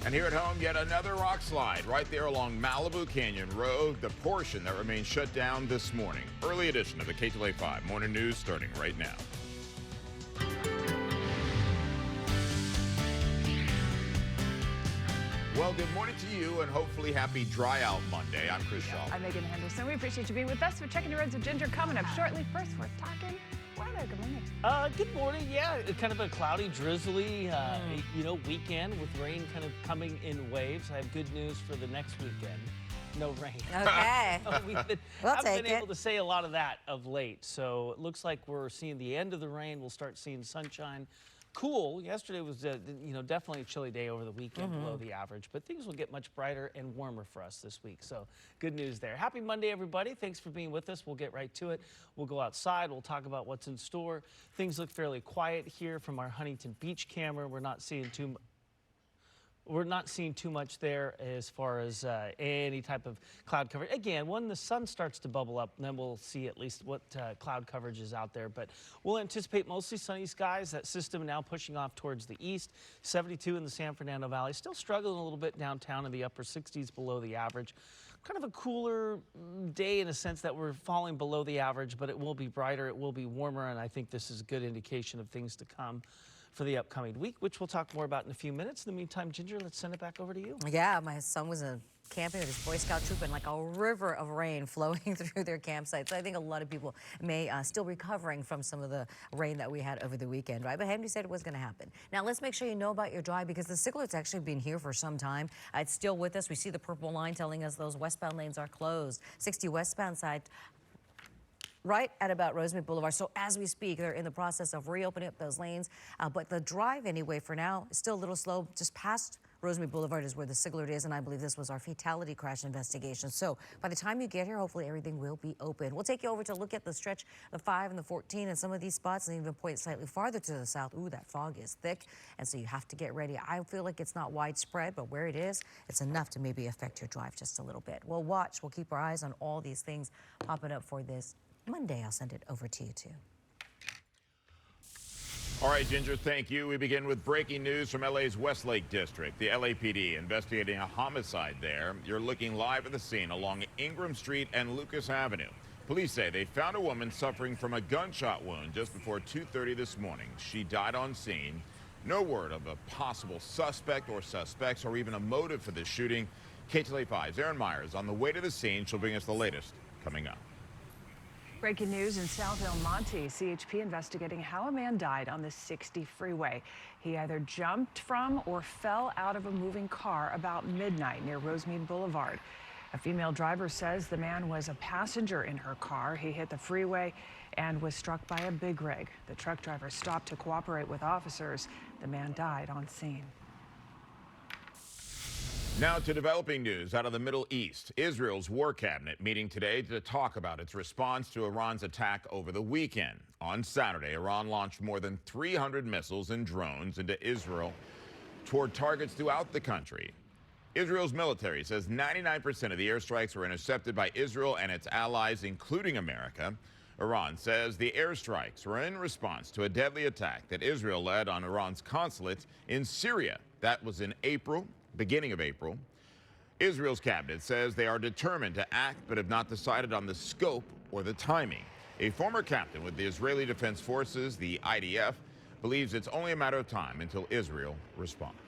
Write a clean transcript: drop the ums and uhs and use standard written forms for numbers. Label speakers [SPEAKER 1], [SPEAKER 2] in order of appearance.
[SPEAKER 1] And here at home, yet another rock slide right there along Malibu Canyon Road, the portion that remains shut down this morning. Early edition of the Ktla Dt Morning News starting right now. Well, good morning to you and hopefully happy Dry Out Monday. I'm Chris Shaw.
[SPEAKER 2] I'm Megan Henderson. We appreciate you being with us. We're checking the roads with Ginger coming up shortly. First, we're talking weather. Good morning.
[SPEAKER 3] Good morning. Yeah, kind of a cloudy, drizzly, weekend with rain kind of coming in waves. I have good news for the next weekend. No rain.
[SPEAKER 4] Okay.
[SPEAKER 3] Haven't been able to say a lot of that of late. So it looks like we're seeing the end of the rain. We'll start seeing sunshine. Cool. Yesterday was, definitely a chilly day over the weekend, below the average. But things will get much brighter and warmer for us this week. So good news there. Happy Monday, everybody. Thanks for being with us. We'll get right to it. We'll go outside. We'll talk about what's in store. Things look fairly quiet here from our Huntington Beach camera. We're not seeing too much there as far as any type of cloud coverage. Again, when the sun starts to bubble up, then we'll see at least what cloud coverage is out there. But we'll anticipate mostly sunny skies. That system now pushing off towards the east. 72 in the San Fernando Valley. Still struggling a little bit downtown in the upper 60s below the average. Kind of a cooler day in a sense that we're falling below the average, but it will be brighter, it will be warmer, and I think this is a good indication of things to come for the upcoming week, which we'll talk more about in a few minutes. In the meantime, Ginger, let's send it back over to you.
[SPEAKER 4] Yeah, my son was camping with his Boy Scout troop and like a river of rain flowing through their campsite. So I think a lot of people may still recovering from some of the rain that we had over the weekend, right? But Henry said it was going to happen. Now let's make sure you know about your drive because the cyclone's actually been here for some time. It's still with us. We see the purple line telling us those westbound lanes are closed. 60 westbound side, right at about Rosemead Boulevard. So as we speak, they're in the process of reopening up those lanes. But the drive anyway for now is still a little slow. Just past Rosemead Boulevard is where the Sigler is, and I believe this was our fatality crash investigation. So by the time you get here, hopefully everything will be open. We'll take you over to look at the stretch, the 5 and the 14 and some of these spots, and even point slightly farther to the south. Ooh, that fog is thick, and so you have to get ready. I feel like it's not widespread, but where it is, it's enough to maybe affect your drive just a little bit. We'll watch. We'll keep our eyes on all these things popping up for this Monday. I'll send it over to you, too.
[SPEAKER 1] All right, Ginger, thank you. We begin with breaking news from LA's Westlake District. The LAPD investigating a homicide there. You're looking live at the scene along Ingram Street and Lucas Avenue. Police say they found a woman suffering from a gunshot wound just before 2:30 this morning. She died on scene. No word of a possible suspect or suspects or even a motive for this shooting. Ktla Dt's Erin Myers on the way to the scene. She'll bring us the latest coming up.
[SPEAKER 2] Breaking news in South El Monte. CHP investigating how a man died on the 60 freeway. He either jumped from or fell out of a moving car about midnight near Rosemead Boulevard. A female driver says the man was a passenger in her car. He hit the freeway and was struck by a big rig. The truck driver stopped to cooperate with officers. The man died on scene.
[SPEAKER 1] Now to developing news out of the Middle East. Israel's war cabinet meeting today to talk about its response to Iran's attack over the weekend. On Saturday, Iran launched more than 300 missiles and drones into Israel toward targets throughout the country. Israel's military says 99% of the airstrikes were intercepted by Israel and its allies, including America. Iran says the airstrikes were in response to a deadly attack that Israel led on Iran's consulate in Syria. That was in April. Beginning of April. Israel's cabinet says they are determined to act but have not decided on the scope or the timing. A former captain with the Israeli Defense Forces, the IDF, believes it's only a matter of time until Israel responds.